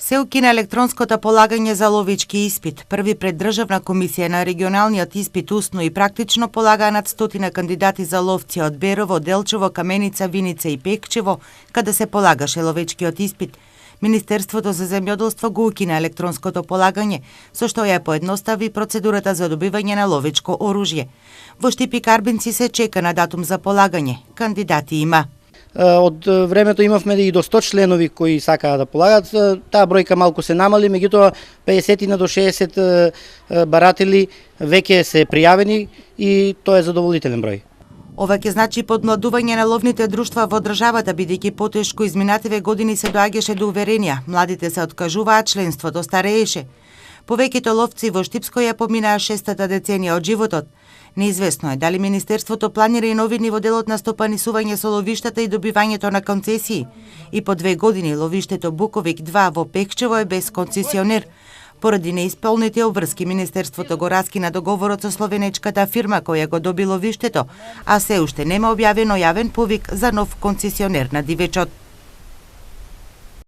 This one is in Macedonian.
Се укина електронското полагање за ловички испит. Први пред Државна комисија на регионалниот испит усно и практично полагаа над 100 кандидати за ловци од Берово, Делчево, Каменица, Виница и Пекчево, каде се полагаше ловечкиот испит. Министерството за земјоделство го укина електронското полагање, со што ја поедностави процедурата за добивање на ловечко оружје. Во Штип и Карбинци се чека на датум за полагање. Кандидати има. Од времето имавме и до 100 членови кои сакаа да полагат. Таа бројка малку се намали, меѓутоа 50 до 60 баратели веќе се пријавени и тоа е задоволителен број. Ова ќе значи подмладување на ловните друштва во државата, бидејќи потешко изминативе години се доаѓаше до уверенија. Младите се откажуваа, членството старееше. Повеќето ловци во Штипско ја поминаа 6-та деценија од животот. Неизвестно е дали Министерството планира и новини во делот на стопанисување со ловиштата и добивањето на концесии. И по 2 години ловиштето Буковик 2 во Пекчево е без концесионер. Поради неисполнети обврски, Министерството го раскина договорот со словенечката фирма која го доби ловиштето, а се уште нема објавено јавен повик за нов концесионер на дивечот.